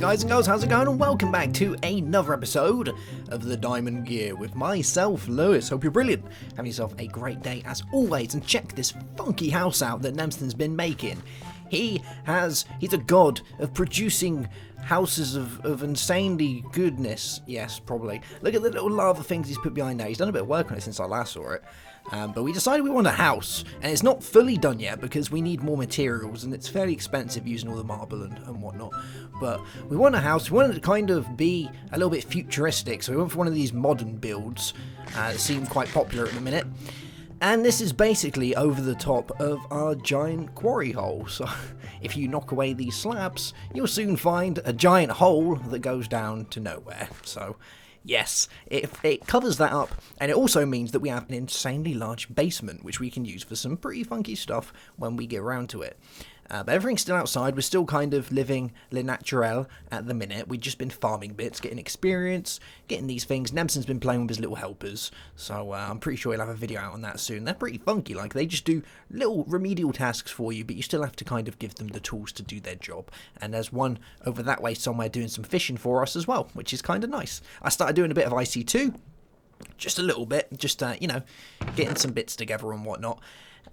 guys and girls, how's it going? And welcome back to another episode of The Diamond Gear with myself, Lewis. Hope you're brilliant. Have yourself a great day as always, and check this funky house out that Nemston's been making. He's a god of producing houses of insanely goodness. Yes, probably. Look at the little lava things he's put behind there. He's done a bit of work on it since I last saw it. But we decided we want a house, and it's not fully done yet because we need more materials, and it's fairly expensive using all the marble and whatnot. But we want a house. We want it to kind of be a little bit futuristic, so we went for one of these modern builds that seem quite popular at the minute. And this is basically over the top of our giant quarry hole. So if you knock away these slabs, you'll soon find a giant hole that goes down to nowhere. So yes, it covers that up, and it also means that we have an insanely large basement, which we can use for some pretty funky stuff when we get around to it. But everything's still outside. We're still kind of living le naturel at the minute. We've just been farming bits, getting experience, getting these things. Nemson's been playing with his little helpers, so I'm pretty sure he'll have a video out on that soon. They're pretty funky, like they just do little remedial tasks for you, but you still have to kind of give them the tools to do their job. And there's one over that way somewhere doing some fishing for us as well, which is kind of nice. I started doing a bit of IC2, just a little bit, just, you know, getting some bits together and whatnot.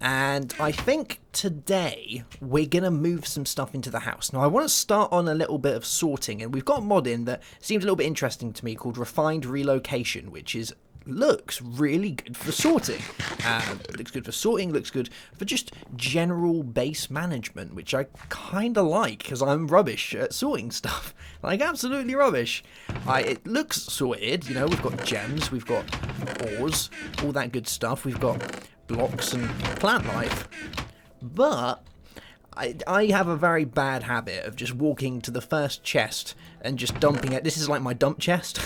And I think today we're going to move some stuff into the house. Now I want to start on a little bit of sorting, and we've got a mod in that seems a little bit interesting to me called Refined Relocation, which looks really good for sorting. Looks good for sorting, looks good for just general base management, which I kind of like because I'm rubbish at sorting stuff. Like absolutely rubbish. It looks sorted, you know, we've got gems, we've got ores, all that good stuff. We've got blocks and plant life, but I have a very bad habit of just walking to the first chest and just dumping it. This is like my dump chest.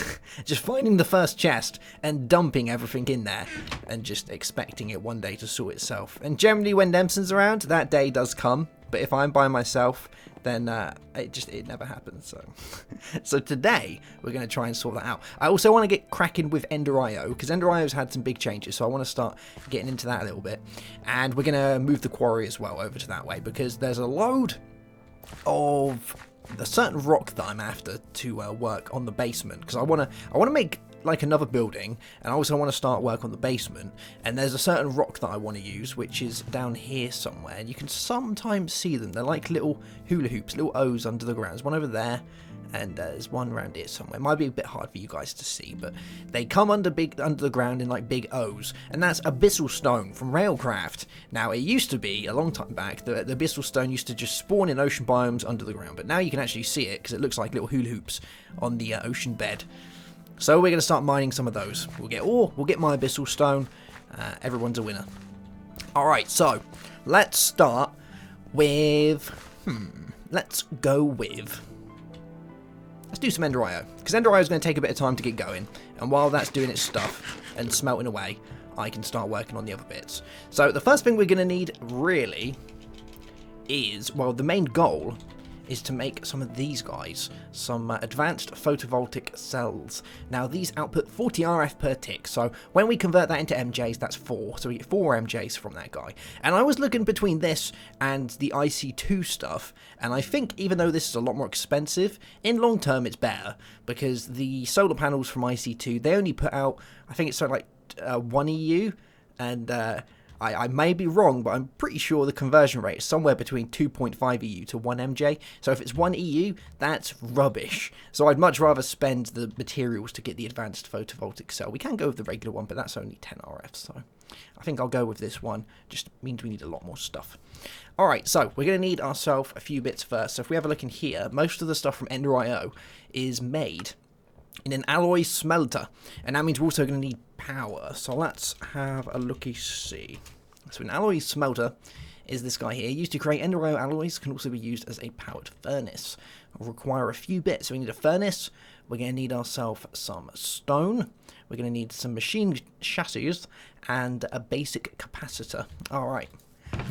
Just finding the first chest and dumping everything in there and just expecting it one day to sort itself. And generally when Nemson's around, that day does come, but if I'm by myself, then it never happens. So today we're going to try and sort that out. I also want to get cracking with Ender.io because Ender.io's had some big changes, so I want to start getting into that a little bit. And we're going to move the quarry as well over to that way because there's a load of a certain rock that I'm after to work on the basement, because I want to make like another building, and I also want to start work on the basement. And there's a certain rock that I want to use, which is down here somewhere, and you can sometimes see them. They're like little hula hoops, little O's under the ground. There's one over there, and there's one around here somewhere. It might be a bit hard for you guys to see, but they come under the ground in like big O's, and that's abyssal stone from Railcraft. Now it used to be a long time back the abyssal stone used to just spawn in ocean biomes under the ground, but now you can actually see it because it looks like little hula hoops on the ocean bed. So we're going to start mining some of those. We'll get my abyssal stone. Everyone's a winner. Alright, so let's start with... Let's do some Ender.io, because Ender.io is going to take a bit of time to get going, and while that's doing its stuff and smelting away, I can start working on the other bits. So the first thing we're going to need, really, is, well, the main goal is to make some of these guys, some advanced photovoltaic cells. Now these output 40 RF per tick, so when we convert that into MJs, that's 4, so we get 4 MJs from that guy. And I was looking between this and the IC2 stuff, and I think even though this is a lot more expensive, in long term it's better, because the solar panels from IC2, they only put out, I think it's something like 1 EU, and I may be wrong, but I'm pretty sure the conversion rate is somewhere between 2.5 EU to 1 MJ. So if it's 1 EU, that's rubbish. So I'd much rather spend the materials to get the advanced photovoltaic cell. We can go with the regular one, but that's only 10 RF. So I think I'll go with this one. Just means we need a lot more stuff. Alright, so we're going to need ourselves a few bits first. So if we have a look in here, most of the stuff from Ender.io is made in an alloy smelter, and that means we're also going to need power. So let's have a looky-see. So an alloy smelter is this guy here. Used to create Ender.io alloys, can also be used as a powered furnace. Will require a few bits. So we need a furnace, we're going to need ourselves some stone, we're going to need some machine chassis, and a basic capacitor. Alright,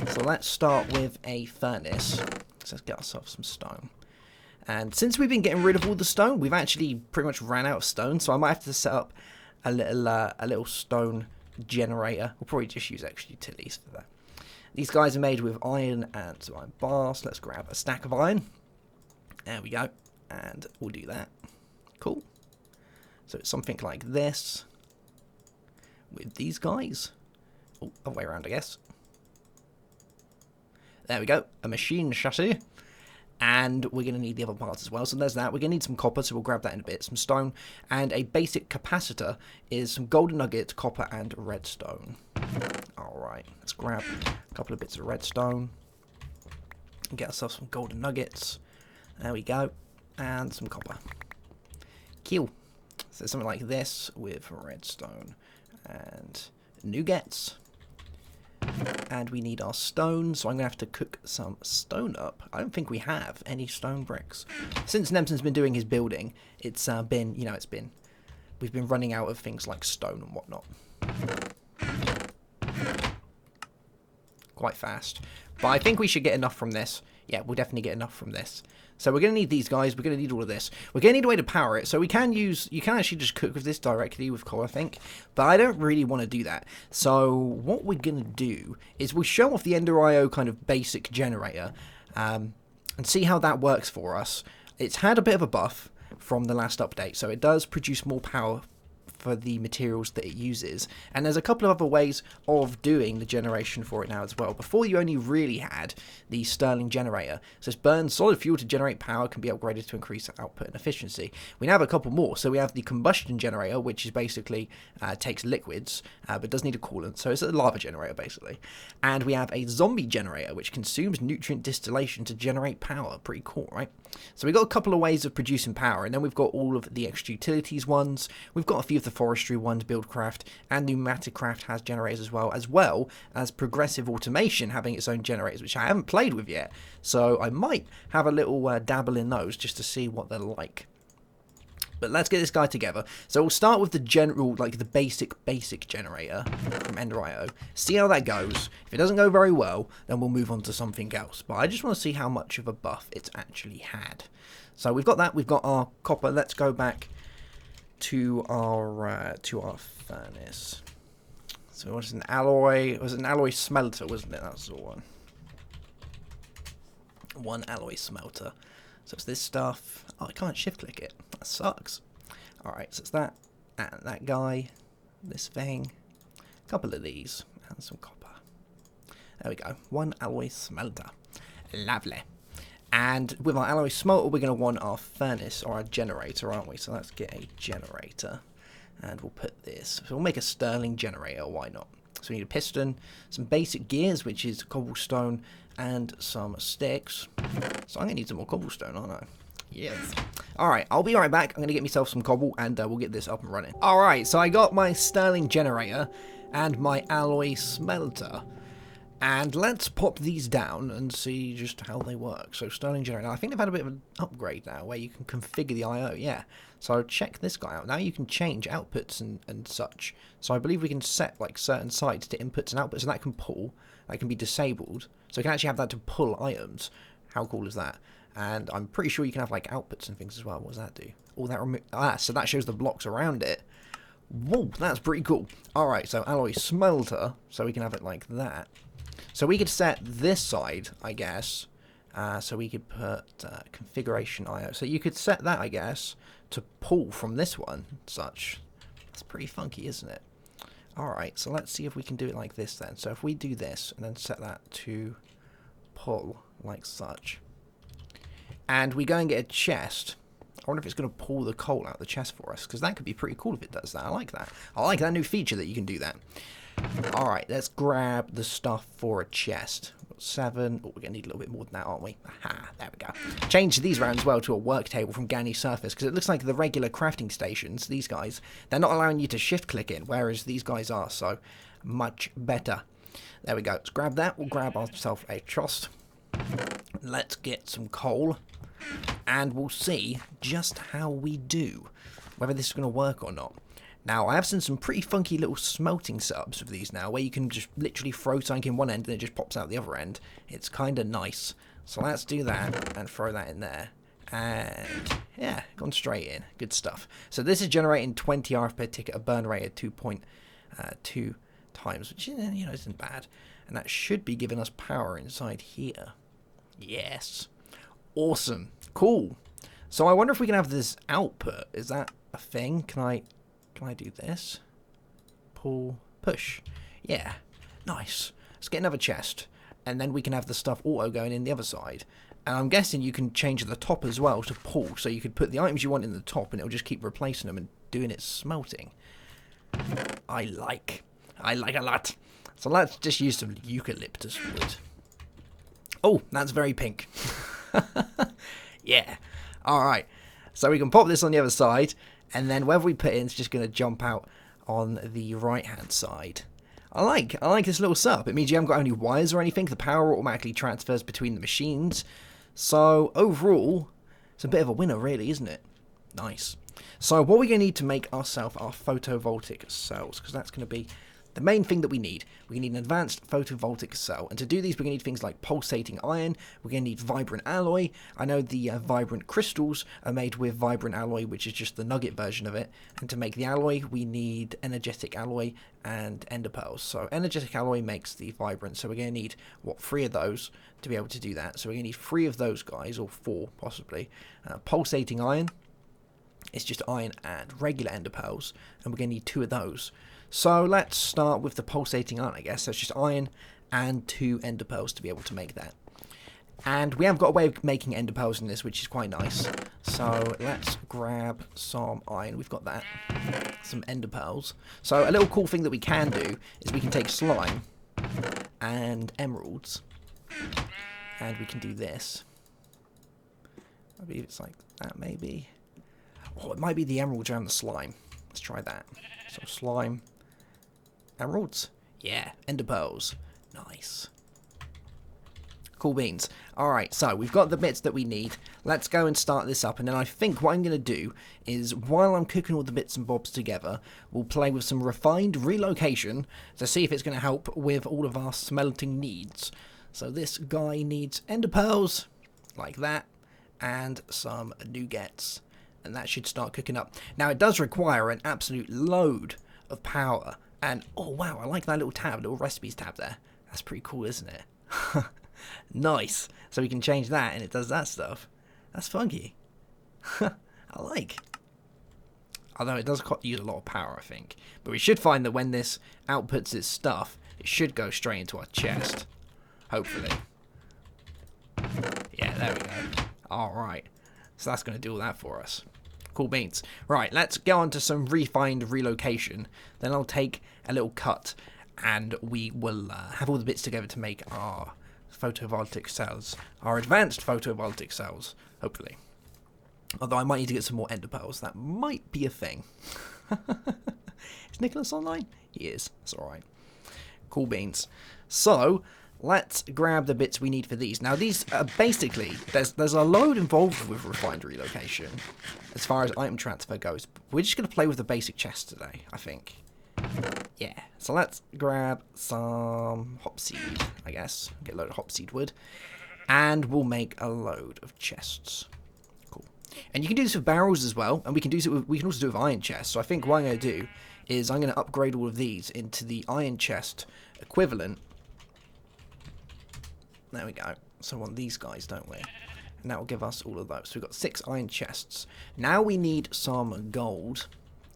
so let's start with a furnace. So let's get ourselves some stone. And since we've been getting rid of all the stone, we've actually pretty much ran out of stone, so I might have to set up a little stone generator. We'll probably just use extra utilities for that. These guys are made with iron and some iron bars. Let's grab a stack of iron. There we go. And we'll do that. Cool. So it's something like this with these guys. Oh, other way around, I guess. There we go. A machine chassis. And we're going to need the other parts as well. So there's that. We're going to need some copper, so we'll grab that in a bit. Some stone. And a basic capacitor is some golden nuggets, copper, and redstone. Alright, let's grab a couple of bits of redstone. And get ourselves some golden nuggets. There we go. And some copper. Cool. So something like this with redstone and nuggets. And we need our stone, so I'm going to have to cook some stone up. I don't think we have any stone bricks. Since Nemson's been doing his building, it's been, you know, we've been running out of things like stone and whatnot. Quite fast. But I think we should get enough from this. Yeah, we'll definitely get enough from this. So we're going to need these guys. We're going to need all of this. We're going to need a way to power it. So we can use... You can actually just cook with this directly with coal, I think. But I don't really want to do that. So what we're going to do is we'll show off the Ender IO kind of basic generator. And see how that works for us. It's had a bit of a buff from the last update. So it does produce more power for the materials that it uses, and there's a couple of other ways of doing the generation for it now as well. Before, you only really had the Stirling generator, so it's burns solid fuel to generate power, can be upgraded to increase output and efficiency. We now have a couple more, so we have the combustion generator, which is basically takes liquids but does need a coolant, so it's a lava generator basically. And we have a zombie generator, which consumes nutrient distillation to generate power. Pretty cool, right? So we've got a couple of ways of producing power, and then we've got all of the extra utilities ones. We've got a few of the forestry ones, Buildcraft, and Pneumaticraft has generators as well as Progressive Automation having its own generators, which I haven't played with yet. So I might have a little dabble in those just to see what they're like. But let's get this guy together. So we'll start with the general, like the basic generator from Ender IO. See how that goes. If it doesn't go very well, then we'll move on to something else. But I just want to see how much of a buff it's actually had. So we've got that. We've got our copper. Let's go back to our furnace. So it was an alloy. It was an alloy smelter, wasn't it? That's the one. One alloy smelter. So it's this stuff. Oh, I can't shift click it. That sucks. Alright, so it's that. And that guy. This thing. A couple of these. And some copper. There we go. One alloy smelter. Lovely. And with our alloy smelter, we're going to want our furnace or our generator, aren't we? So let's get a generator. And we'll put this. So we'll make a Stirling generator. Why not? So we need a piston, some basic gears, which is cobblestone, and some sticks. So I'm going to need some more cobblestone, aren't I? Yes. Alright, I'll be right back. I'm going to get myself some cobble, and we'll get this up and running. Alright, so I got my Stirling generator and my alloy smelter. And let's pop these down and see just how they work. So Stirling generator. I think they've had a bit of an upgrade now where you can configure the I/O. Yeah. So check this guy out. Now you can change outputs and such. So I believe we can set like certain sides to inputs and outputs, and that can pull. That can be disabled. So you can actually have that to pull items. How cool is that? And I'm pretty sure you can have like outputs and things as well. What does that do? All that so that shows the blocks around it. Whoa, that's pretty cool. Alright, so alloy smelter. So we can have it like that. So we could set this side, I guess. So we could put configuration IO. So you could set that, I guess, to pull from this one, such. That's pretty funky, isn't it? Alright, so let's see if we can do it like this then. So if we do this, and then set that to pull, like such. And we go and get a chest. I wonder if it's going to pull the coal out of the chest for us, because that could be pretty cool if it does that. I like that. I like that new feature that you can do that. Alright, let's grab the stuff for a chest. 7. Oh, we're going to need a little bit more than that, aren't we? Aha, there we go. Change these around as well to a work table from Gani Surface, because it looks like the regular crafting stations, these guys, they're not allowing you to shift click in, whereas these guys are, so much better. There we go. Let's grab that. We'll grab ourselves a trust. Let's get some coal, and we'll see just how we do, whether this is going to work or not. Now, I have seen some pretty funky little smelting setups of these now, where you can just literally throw something in one end and it just pops out the other end. It's kind of nice. So let's do that and throw that in there. And yeah, gone straight in. Good stuff. So this is generating 20 RF per tick at a burn rate of 2.2 times, which, you know, isn't bad. And that should be giving us power inside here. Yes. Awesome. Cool. So I wonder if we can have this output. Is that a thing? Can I do this? Pull, push. Yeah, nice. Let's get another chest, and then we can have the stuff auto going in the other side. And I'm guessing you can change the top as well to pull, so you could put the items you want in the top, and it'll just keep replacing them and doing its smelting. I like a lot. So let's just use some eucalyptus wood. Oh, that's very pink. Yeah. Alright. So we can pop this on the other side, and then wherever we put it in, it's just going to jump out on the right-hand side. I like this little setup. It means you haven't got any wires or anything. The power automatically transfers between the machines. So overall, it's a bit of a winner, really, isn't it? Nice. So what we're going to need to make ourselves our photovoltaic cells, because that's going to be the main thing that we need. We need an advanced photovoltaic cell, and to do these we're going to need things like pulsating iron, we're going to need vibrant alloy. I know the vibrant crystals are made with vibrant alloy, which is just the nugget version of it, and to make the alloy we need energetic alloy and ender pearls. So energetic alloy makes the vibrant, so we're going to need, what, 3 of those to be able to do that. So we're going to need 3 of those guys, or 4 possibly. Pulsating iron, it's just iron and regular ender pearls, and we're going to need 2 of those. So let's start with the pulsating iron, I guess. So it's just iron and 2 ender pearls to be able to make that. And we have got a way of making ender pearls in this, which is quite nice. So let's grab some iron. We've got that. Some ender pearls. So a little cool thing that we can do is we can take slime and emeralds, and we can do this. I believe it's like that, maybe. Oh, it might be the emeralds around the slime. Let's try that. So slime. Emeralds? Yeah, ender pearls. Nice. Cool beans. Alright, so we've got the bits that we need. Let's go and start this up, and then I think what I'm going to do is, while I'm cooking all the bits and bobs together, we'll play with some refined relocation to see if it's going to help with all of our smelting needs. So this guy needs ender pearls, like that, and some nougats, and that should start cooking up. Now it does require an absolute load of power. And, oh wow, I like that little tab, little recipes tab there. That's pretty cool, isn't it? Nice. So we can change that and it does that stuff. That's funky. I like. Although it does use a lot of power, I think. But we should find that when this outputs its stuff, it should go straight into our chest. Hopefully. Yeah, there we go. Alright. So that's going to do all that for us. Cool beans. Right, let's go on to some refined relocation. Then I'll take a little cut and we will have all the bits together to make our photovoltaic cells. Our advanced photovoltaic cells, hopefully. Although I might need to get some more ender pearls. That might be a thing. Is Nicholas online? He is. That's alright. Cool beans. So, let's grab the bits we need for these. Now these are basically, there's a load involved with refined relocation as far as item transfer goes. We're just going to play with the basic chest today, I think. Yeah, so let's grab some hopseed, I guess. Get a load of hopseed wood. And we'll make a load of chests. Cool. And you can do this with barrels as well, and we can also do it with iron chests. So I think what I'm going to do is I'm going to upgrade all of these into the iron chest equivalent. There we go. So we want these guys, don't we? And that will give us all of those. So we've got 6 iron chests. Now we need some gold.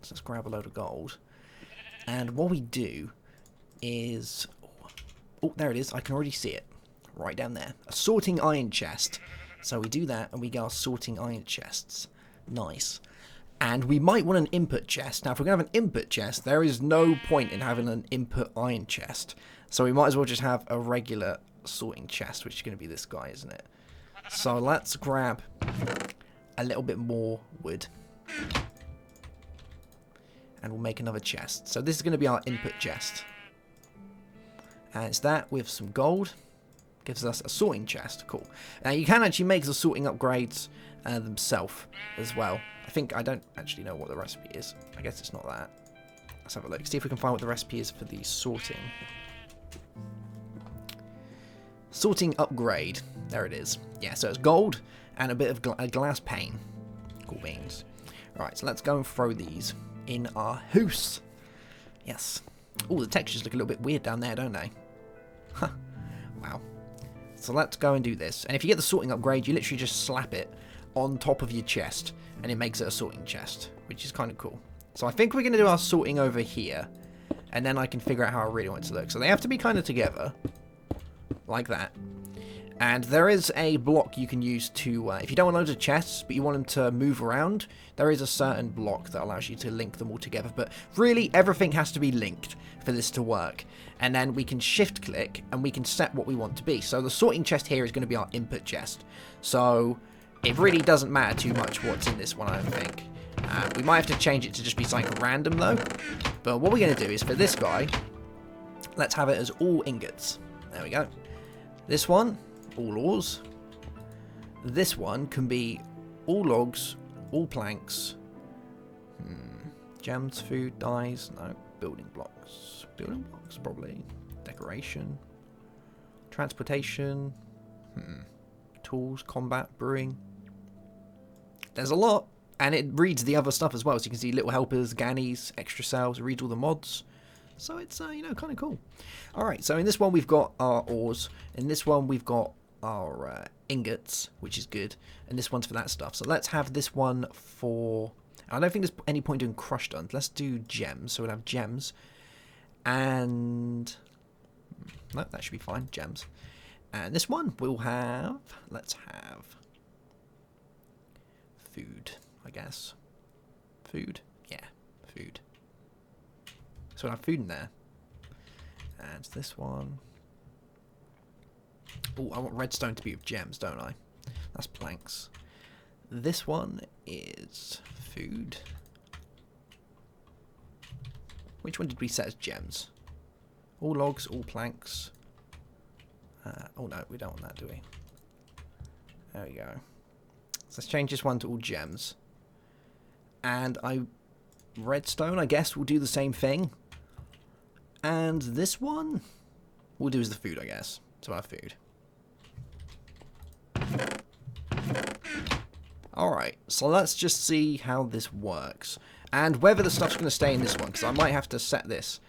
So let's grab a load of gold. And what we do is... Oh, there it is. I can already see it. Right down there. A sorting iron chest. So we do that and we get our sorting iron chests. Nice. And we might want an input chest. Now if we're going to have an input chest, there is no point in having an input iron chest. So we might as well just have a regular sorting chest, which is going to be this guy, isn't it? So let's grab a little bit more wood and we'll make another chest. So this is going to be our input chest, and it's that with some gold. Gives us a sorting chest. Cool. Now you can actually make the sorting upgrades themselves as well. I don't actually know what the recipe is. I guess it's not that. Let's have a look, see if we can find what the recipe is for the sorting. Sorting upgrade. There it is. Yeah, so it's gold and a bit of a glass pane. Cool beans. Right, so let's go and throw these in our house. Yes. Oh, the textures look a little bit weird down there, don't they? Huh. Wow. So let's go and do this. And if you get the sorting upgrade, you literally just slap it on top of your chest, and it makes it a sorting chest, which is kind of cool. So I think we're going to do our sorting over here, and then I can figure out how I really want it to look. So they have to be kind of together, like that. And there is a block you can use to, if you don't want loads of chests, but you want them to move around, there is a certain block that allows you to link them all together. But really, everything has to be linked for this to work. And then we can shift click, and we can set what we want to be. So the sorting chest here is going to be our input chest. So it really doesn't matter too much what's in this one, I don't think. We might have to change it to just be something random, though. But what we're going to do is, for this guy, let's have it as all ingots. There we go. This one, all ores. This one can be all logs, all planks. Gems, food, dyes, no. Building blocks. Building blocks, probably. Decoration. Transportation. Tools, combat, brewing. There's a lot. And it reads the other stuff as well. So you can see little helpers, gannies, extra cells. It reads all the mods. So it's, you know, kind of cool. Alright, so in this one we've got our ores. In this one we've got our ingots, which is good. And this one's for that stuff. So let's have this one for... I don't think there's any point doing crushed stones. Let's do gems. So we'll have gems. And... no, that should be fine. Gems. And this one we'll have... let's have... food, I guess. Food? Yeah, food. So we'll have food in there. And this one... oh, I want redstone to be with gems, don't I? That's planks. This one is food. Which one did we set as gems? All logs, all planks. Oh no, we don't want that, do we? There we go. So let's change this one to all gems. And redstone, I guess, will do the same thing. And this one we'll do as the food, I guess. So our food. Alright, so let's just see how this works. And whether the stuff's going to stay in this one, because I might have to set this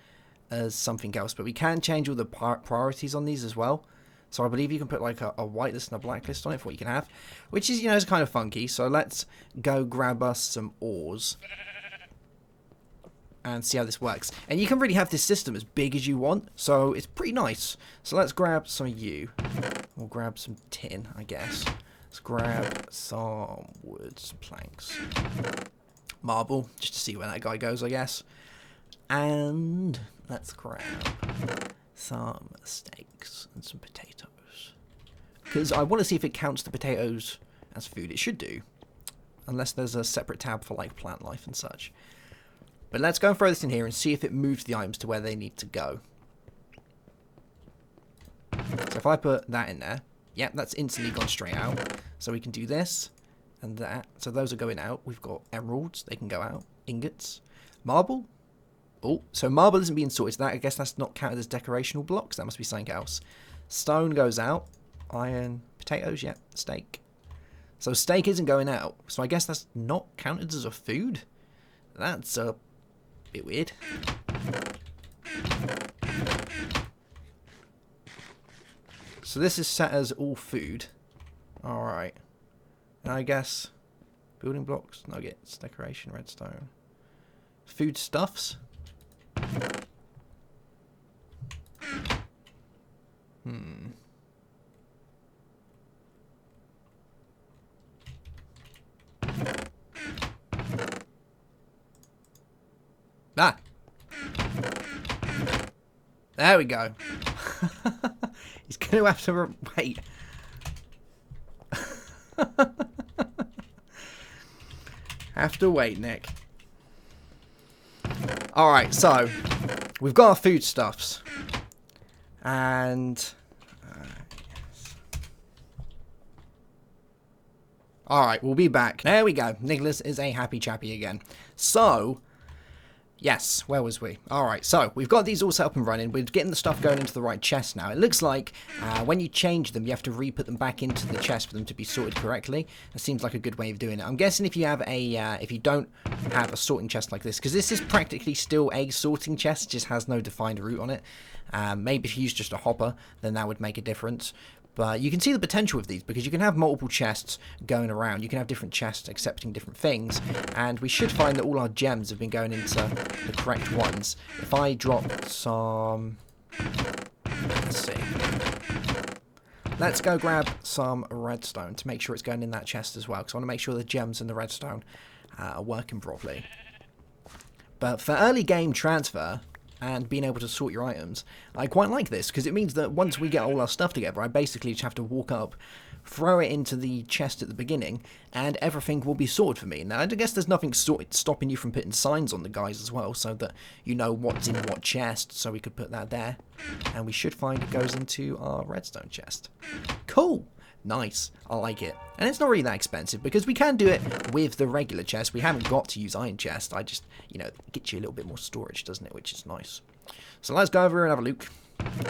as something else. But we can change all the priorities on these as well. So I believe you can put like a whitelist and a blacklist on it for what you can have. Which is, you know, is kind of funky. So let's go grab us some ores. And see how this works. And you can really have this system as big as you want. So it's pretty nice. So let's grab some of you. We'll grab some tin, I guess. Let's grab some wood, some planks. Marble, just to see where that guy goes, I guess. And let's grab some steaks and some potatoes. Because I want to see if it counts the potatoes as food. It should do. Unless there's a separate tab for like plant life and such. But let's go and throw this in here and see if it moves the items to where they need to go. So if I put that in there, yep, that's instantly gone straight out. So we can do this and that. So those are going out. We've got emeralds, they can go out. Ingots. Marble. Oh, so marble isn't being sorted. So that, I guess that's not counted as decorational blocks. That must be something else. Stone goes out. Iron. Potatoes, yep. Steak. So steak isn't going out. So I guess that's not counted as a food. That's a bit weird. So this is set as all food. Alright. And I guess building blocks, nuggets, decoration, redstone. Food stuffs. Ah! There we go. He's going to have to wait. Have to wait, Nick. Alright, so we've got our foodstuffs. And yes. Alright, we'll be back. There we go. Nicholas is a happy chappy again. So yes, where was we? Alright, so we've got these all set up and running. We're getting the stuff going into the right chest now. It looks like when you change them, you have to re-put them back into the chest for them to be sorted correctly. That seems like a good way of doing it. I'm guessing if you have if you don't have a sorting chest like this, because this is practically still a sorting chest, just has no defined route on it. Maybe if you use just a hopper, then that would make a difference. But you can see the potential of these because you can have multiple chests going around. You can have different chests accepting different things. And we should find that all our gems have been going into the correct ones. If I drop some... Let's see. Let's go grab some redstone to make sure it's going in that chest as well. Because I want to make sure the gems and the redstone are working properly. But for early game transfer... and being able to sort your items, I quite like this, because it means that once we get all our stuff together, I basically just have to walk up, throw it into the chest at the beginning, and everything will be sorted for me. Now, I guess there's nothing stopping you from putting signs on the guys as well, so that you know what's in what chest, so we could put that there, and we should find it goes into our redstone chest. Cool! Nice. I like it. And it's not really that expensive because we can do it with the regular chest. We haven't got to use iron chest. I just, you know, it gets you a little bit more storage, doesn't it? Which is nice. So let's go over and have a look.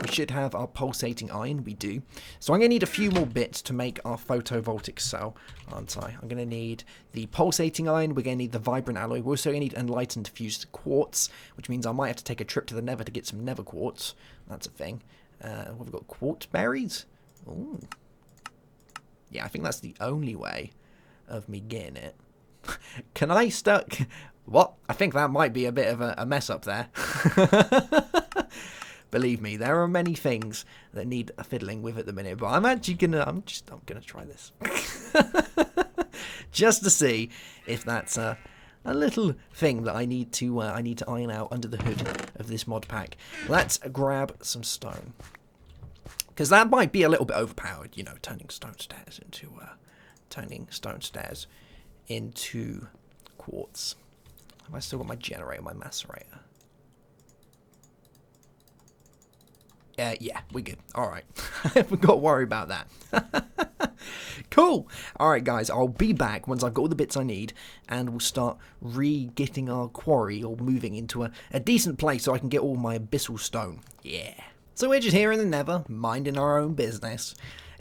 We should have our pulsating iron. We do. So I'm going to need a few more bits to make our photovoltaic cell, aren't I? I'm going to need the pulsating iron. We're going to need the vibrant alloy. We're also going to need enlightened fused quartz, which means I might have to take a trip to the nether to get some nether quartz. That's a thing. We've got quartz berries. Ooh. Yeah, I think that's the only way of me getting it. Can I stuck? What? I think that might be a bit of a mess up there. Believe me, there are many things that need fiddling with at the minute, but I'm actually I'm gonna try this. Just to see if that's a little thing that I need to iron out under the hood of this mod pack. Let's grab some stone. Because that might be a little bit overpowered, you know, turning stone stairs into quartz. Have I still got my generator, my macerator? Yeah, we're good. All right, we've got to worry about that. Cool. All right, guys, I'll be back once I've got all the bits I need, and we'll start getting our quarry or moving into a decent place so I can get all my abyssal stone. Yeah. So we're just here in the nether, minding our own business,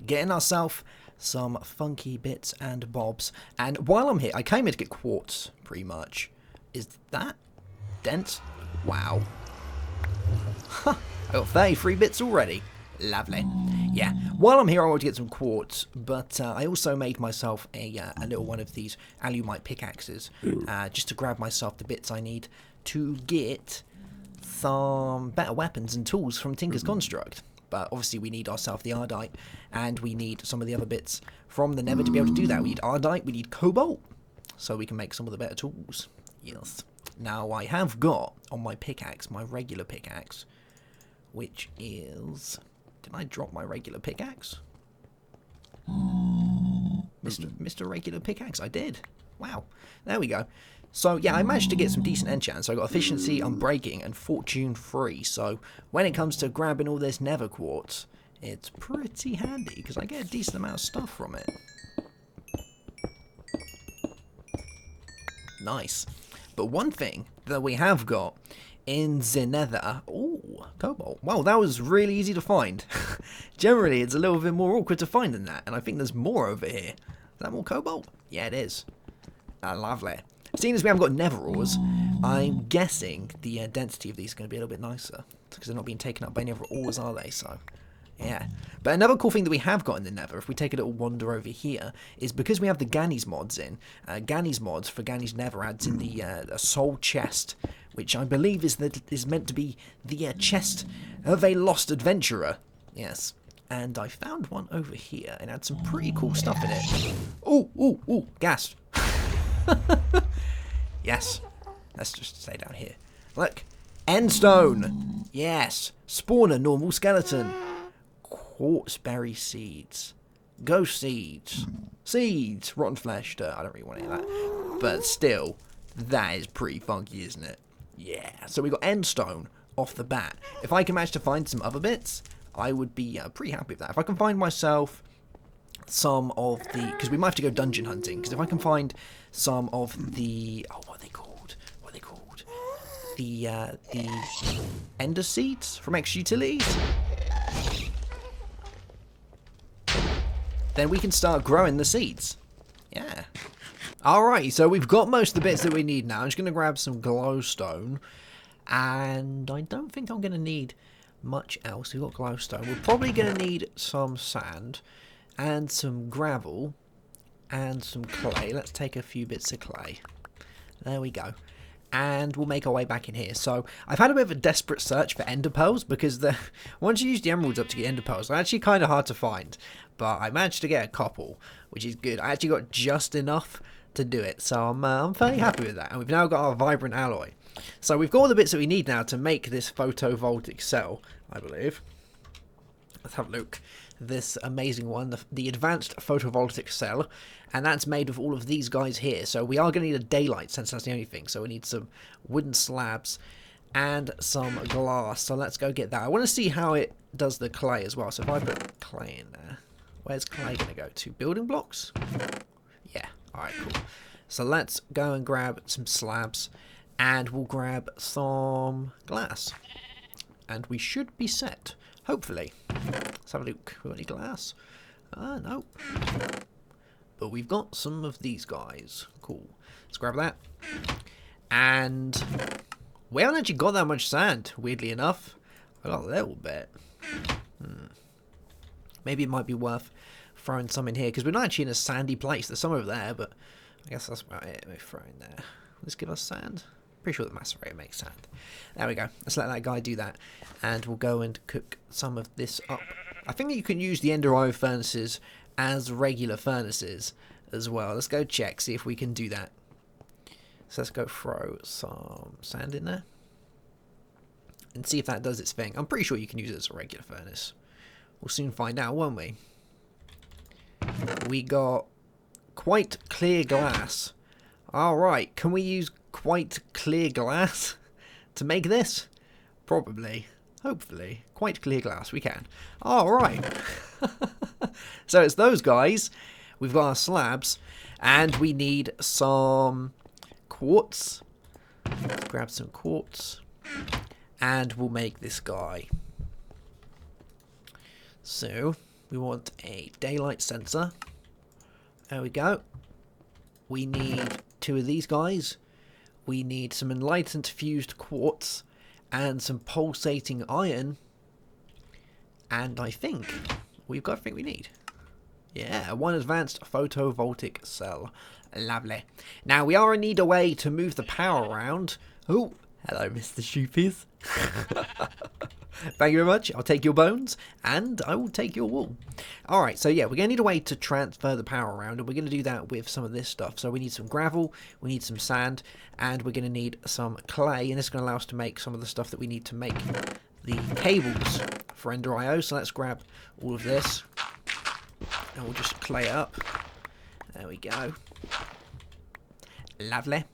getting ourselves some funky bits and bobs. And while I'm here, I came here to get quartz, pretty much. Is that dense? Wow. Huh, I got 33 bits already. Lovely. Yeah, while I'm here, I want to get some quartz, but I also made myself a little one of these alumite pickaxes, just to grab myself the bits I need to get some better weapons and tools from Tinker's Construct. But obviously we need ourselves the Ardite, and we need some of the other bits from the nether to be able to do that. We need Ardite, we need Cobalt, so we can make some of the better tools. Yes. Now I have got on my pickaxe, my regular pickaxe, which is... Did I drop my regular pickaxe? Mr. Regular Pickaxe, I did. Wow. There we go. So, yeah, I managed to get some decent enchants. So I got Efficiency, Unbreaking, and Fortune 3. So, when it comes to grabbing all this nether quartz, it's pretty handy, because I get a decent amount of stuff from it. Nice. But one thing that we have got in the nether... Ooh, cobalt. Wow, that was really easy to find. Generally, it's a little bit more awkward to find than that, and I think there's more over here. Is that more cobalt? Yeah, it is. Lovely. Seeing as we haven't got nether ores, I'm guessing the density of these is going to be a little bit nicer, because they're not being taken up by any other ores, are they? So, yeah. But another cool thing that we have got in the nether, if we take a little wander over here, is because we have the Ganny's mods in. Ganny's mods for Ganny's nether adds in the a soul chest, which I believe is meant to be the chest of a lost adventurer. Yes. And I found one over here, and had some pretty cool stuff in it. Ooh, ooh, ooh, gas. Yes. Let's just stay down here. Look. Endstone. Yes. Spawner normal skeleton. Quartzberry seeds. Ghost seeds. Seeds. Rotten flesh. I don't really want any of that. But still, that is pretty funky, isn't it? Yeah. So we got endstone off the bat. If I can manage to find some other bits, I would be pretty happy with that. If I can find myself some of the... Because we might have to go dungeon hunting. Because if I can find some of the... Oh, what are they called? What are they called? The ender seeds from X Utilities. Then we can start growing the seeds. Yeah. Alright, so we've got most of the bits that we need now. I'm just going to grab some glowstone. And I don't think I'm going to need much else. We've got glowstone. We're probably going to need some sand and some gravel and some clay. Let's take a few bits of clay. There we go. And we'll make our way back in here. So I've had a bit of a desperate search for ender pearls because once you use the emeralds up to get ender pearls, they're actually kind of hard to find. But I managed to get a couple, which is good. I actually got just enough to do it, so I'm fairly happy with that. And we've now got our vibrant alloy. So we've got all the bits that we need now to make this photovoltaic cell, I believe. Let's have a look. This amazing one, the advanced photovoltaic cell, and that's made of all of these guys here. So we are going to need a daylight sensor, that's the only thing. So we need some wooden slabs and some glass. So let's go get that. I want to see how it does the clay as well. So if I put clay in there, where's clay going to go to? Building blocks? Yeah, alright, cool. So let's go and grab some slabs, and we'll grab some glass. And we should be set, hopefully. Let's have a look. We got any glass? No. But we've got some of these guys. Cool. Let's grab that. And we haven't actually got that much sand, weirdly enough. I got a little bit. Maybe it might be worth throwing some in here, because we're not actually in a sandy place. There's some over there, but I guess that's about it. We'll throw in there. Let's give us sand. Pretty sure the macerator makes sand. There we go. Let's let that guy do that. And we'll go and cook some of this up. I think you can use the Ender Eye furnaces as regular furnaces as well. Let's go check, see if we can do that. So let's go throw some sand in there. And see if that does its thing. I'm pretty sure you can use it as a regular furnace. We'll soon find out, won't we? We got quite clear glass. Alright, can we use quite clear glass to make this? Probably. Hopefully. Quite clear glass, we can. Alright. So it's those guys. We've got our slabs. And we need some quartz. Let's grab some quartz. And we'll make this guy. So, we want a daylight sensor. There we go. We need 2 of these guys. We need some enlightened fused quartz and some pulsating iron. And I think we've got everything we need. Yeah, 1 advanced photovoltaic cell. Lovely. Now we are in need a way to move the power around. Oh, hello, Mr. Shoopies. Thank you very much. I'll take your bones, and I will take your wool. Alright, so yeah, we're going to need a way to transfer the power around, and we're going to do that with some of this stuff. So we need some gravel, we need some sand, and we're going to need some clay, and this is going to allow us to make some of the stuff that we need to make the cables for Ender IO. So let's grab all of this, and we'll just clay it up. There we go. Lovely.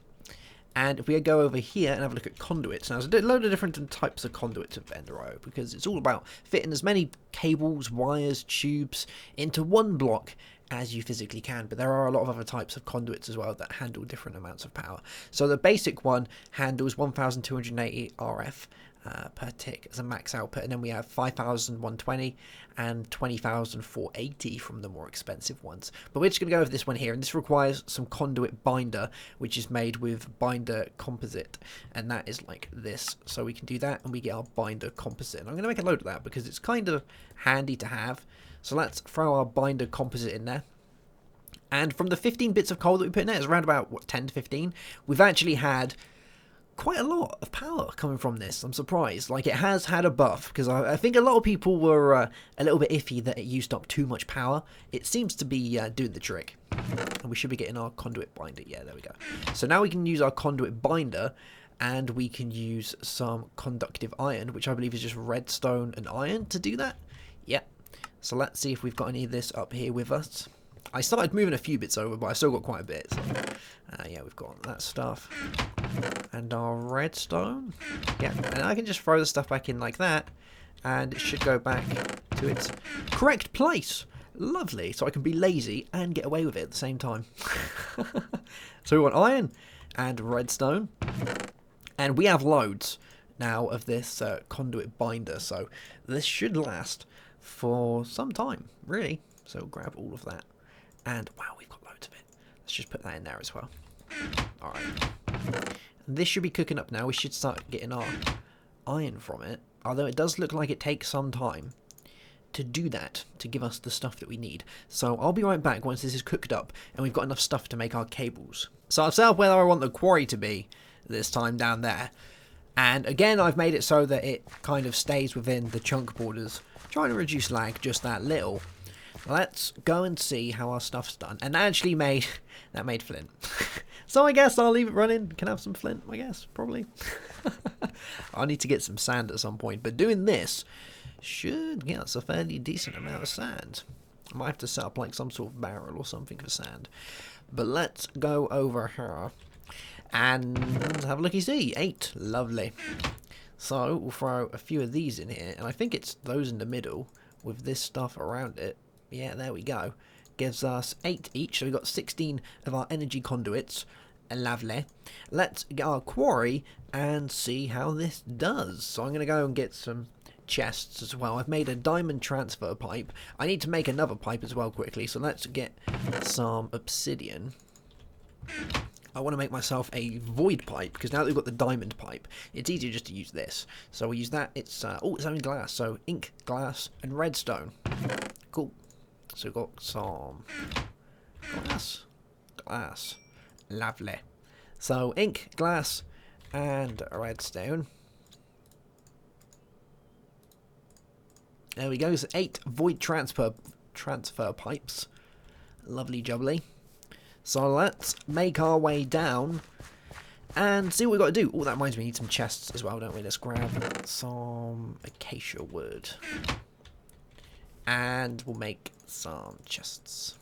And if we go over here and have a look at conduits, now there's a load of different types of conduits of Ender IO, because it's all about fitting as many cables, wires, tubes into one block as you physically can. But there are a lot of other types of conduits as well that handle different amounts of power. So the basic one handles 1280 RF per tick as a max output, and then we have 5120 and 20,480 from the more expensive ones. But we're just going to go over this one here, and this requires some conduit binder, which is made with binder composite, and that is like this. So we can do that, and we get our binder composite. And I'm going to make a load of that because it's kind of handy to have. So let's throw our binder composite in there. And from the 15 bits of coal that we put in there, it's around about, what, 10 to 15? We've actually had quite a lot of power coming from this. I'm surprised. Like, it has had a buff, because I think a lot of people were a little bit iffy that it used up too much power. It seems to be doing the trick. And we should be getting our conduit binder. Yeah, there we go. So now we can use our conduit binder, and we can use some conductive iron, which I believe is just redstone and iron to do that. Yep. So let's see if we've got any of this up here with us. I started moving a few bits over, but I still got quite a bit. So, yeah, we've got that stuff. And our redstone. Yeah, and I can just throw the stuff back in like that, and it should go back to its correct place. Lovely. So I can be lazy and get away with it at the same time. So we want iron and redstone. And we have loads now of this conduit binder. So this should last for some time, really. So we'll grab all of that. And wow, we've got loads of it. Let's just put that in there as well. Alright. This should be cooking up now. We should start getting our iron from it. although it does look like it takes some time to do that, to give us the stuff that we need. So I'll be right back once this is cooked up and we've got enough stuff to make our cables. So I've set up where I want the quarry to be this time down there. And again, I've made it so that it kind of stays within the chunk borders, trying to reduce lag just that little. Let's go and see how our stuff's done. And that actually made flint. So I guess I'll leave it running. Can have some flint, I guess, probably. I'll need to get some sand at some point, but doing this should get us a fairly decent amount of sand. I might have to set up like some sort of barrel or something for sand. But let's go over here and have a looky-see. 8, lovely. So we'll throw a few of these in here, and I think it's those in the middle with this stuff around it. Yeah, there we go. Gives us 8 each, so we've got 16 of our energy conduits. Lovely. Let's get our quarry and see how this does. So I'm going to go and get some chests as well. I've made a diamond transfer pipe. I need to make another pipe as well quickly, so let's get some obsidian. I want to make myself a void pipe, because now that we've got the diamond pipe, it's easier just to use this. So we'll use that. It's it's only glass, so ink, glass, and redstone. Cool. So we've got some glass. Lovely. So ink, glass, and redstone. There we go. So 8 void transfer pipes. Lovely jubbly. So let's make our way down and see what we've got to do. Oh, that reminds me, we need some chests as well, don't we? Let's grab some acacia wood. And we'll make some chests.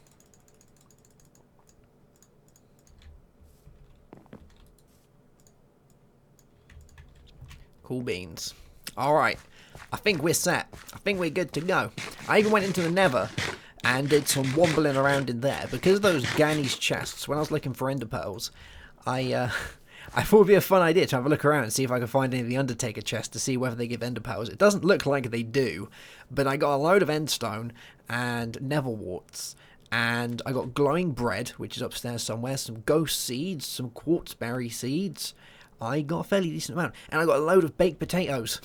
Cool beans. Alright. I think we're set. I think we're good to go. I even went into the nether and did some wombling around in there. Because of those Ganny's chests, when I was looking for ender pearls, I thought it would be a fun idea to have a look around and see if I could find any of the Undertaker chests to see whether they give ender pearls. It doesn't look like they do, but I got a load of endstone and nether warts, and I got glowing bread, which is upstairs somewhere, some ghost seeds, some quartzberry seeds. I got a fairly decent amount, and I got a load of baked potatoes.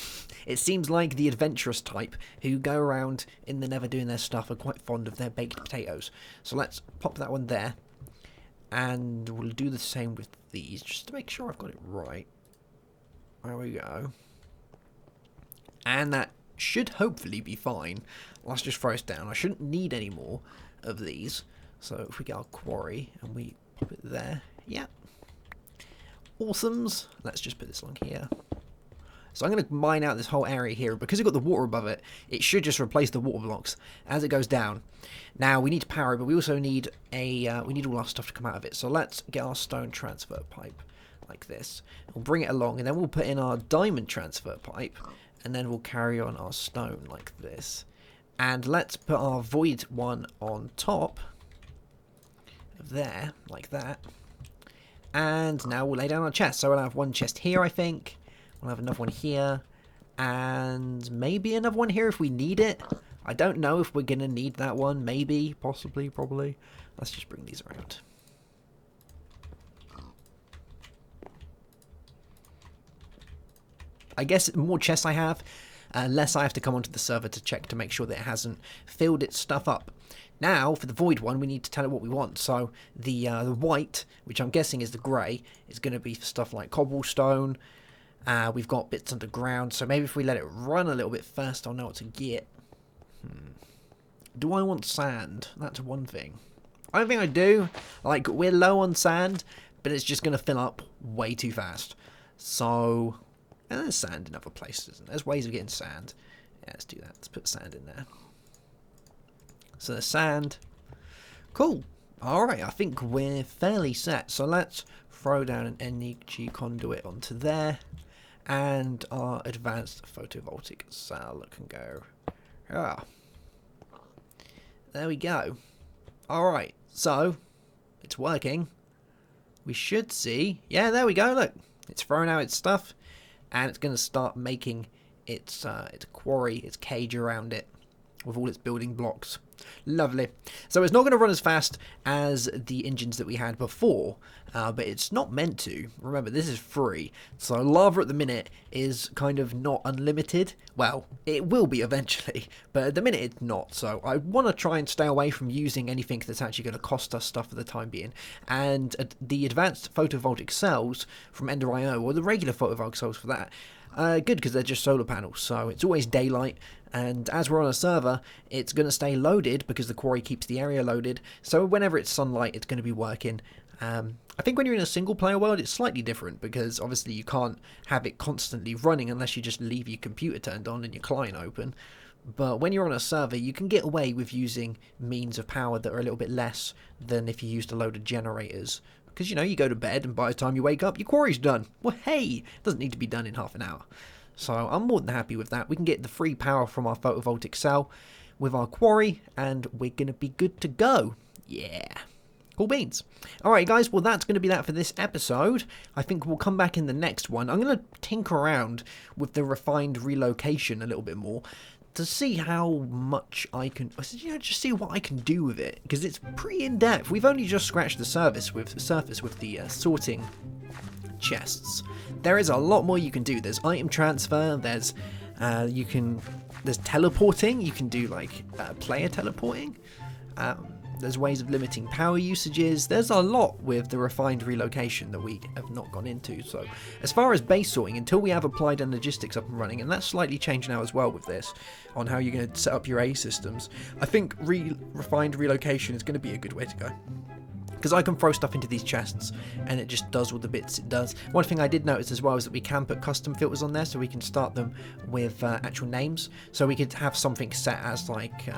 It seems like the adventurous type who go around in the nether doing their stuff are quite fond of their baked potatoes. So let's pop that one there, and we'll do the same with these, just to make sure I've got it right. There we go. And that should hopefully be fine. Let's just throw this down. I shouldn't need any more of these. So if we get our quarry and we pop it there, yeah. Awesomes. Let's just put this along here. So I'm going to mine out this whole area here. Because we've got the water above it, it should just replace the water blocks as it goes down. Now, we need to power it, but we also need we need all our stuff to come out of it. So let's get our stone transfer pipe like this. We'll bring it along, and then we'll put in our diamond transfer pipe, and then we'll carry on our stone like this. And let's put our void one on top of there, like that. And now we'll lay down our chest. So we'll have one chest here, I think. We'll have another one here. And maybe another one here if we need it. I don't know if we're going to need that one. Maybe, possibly, probably. Let's just bring these around. I guess the more chests I have, less I have to come onto the server to check to make sure that it hasn't filled its stuff up. Now, for the void one, we need to tell it what we want. So the white, which I'm guessing is the grey, is going to be for stuff like cobblestone. We've got bits underground, so maybe if we let it run a little bit first, I'll know what to get. Do I want sand? That's one thing. I don't think I do. Like, we're low on sand, but it's just going to fill up way too fast. So, and there's sand in other places. There's ways of getting sand. Yeah, let's do that. Let's put sand in there. So the sand. Cool. Alright, I think we're fairly set. So let's throw down an energy conduit onto there. And our advanced photovoltaic cell can go. Ah. There we go. Alright, so it's working. We should see. Yeah, there we go, look. It's throwing out its stuff. And it's going to start making its quarry, its cage around it, with all its building blocks. Lovely. So it's not going to run as fast as the engines that we had before, but it's not meant to. Remember, this is free, so lava at the minute is kind of not unlimited. Well, it will be eventually, but at the minute it's not. So I want to try and stay away from using anything that's actually going to cost us stuff for the time being. And the advanced photovoltaic cells from Ender.io, or the regular photovoltaic cells for that, good because they're just solar panels, so it's always daylight, and as we're on a server, it's going to stay loaded because the quarry keeps the area loaded, so whenever it's sunlight, it's going to be working. I think when you're in a single player world, it's slightly different because obviously you can't have it constantly running unless you just leave your computer turned on and your client open. But when you're on a server, you can get away with using means of power that are a little bit less than if you used a load of generators. Because, you know, you go to bed and by the time you wake up, your quarry's done. Well, hey, it doesn't need to be done in half an hour. So I'm more than happy with that. We can get the free power from our photovoltaic cell with our quarry, and we're going to be good to go. Yeah. Cool beans. Alright guys, well that's going to be that for this episode. I think we'll come back in the next one. I'm going to tinker around with the refined relocation a little bit more to see how much I can, just see what I can do with it, because it's pretty in-depth. We've only just scratched the surface with the sorting chests. There is a lot more you can do. There's item transfer, there's teleporting, you can do like player teleporting, there's ways of limiting power usages. There's a lot with the refined relocation that we have not gone into. So as far as base sorting, until we have applied and logistics up and running, and that's slightly changed now as well with this, on how you're going to set up your A systems, I think refined relocation is going to be a good way to go. Because I can throw stuff into these chests and it just does all the bits it does. One thing I did notice as well is that we can put custom filters on there, so we can start them with actual names. So we could have something set as like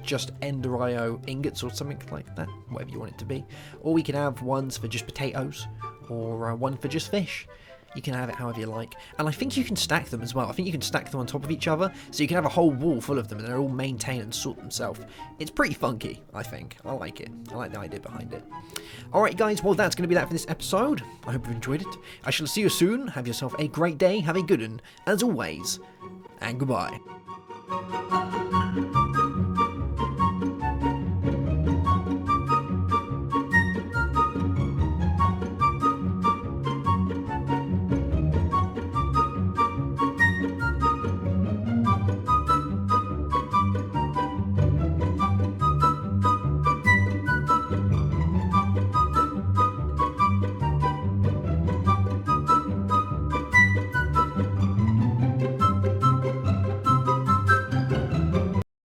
just Ender.io ingots or something like that, whatever you want it to be. Or we can have ones for just potatoes, or one for just fish. You can have it however you like. And I think you can stack them as well. I think you can stack them on top of each other, so you can have a whole wall full of them and they're all maintain and sort themselves. It's pretty funky, I think. I like it. I like the idea behind it. Alright guys, well that's going to be that for this episode. I hope you've enjoyed it. I shall see you soon. Have yourself a great day. Have a good one, as always. And goodbye.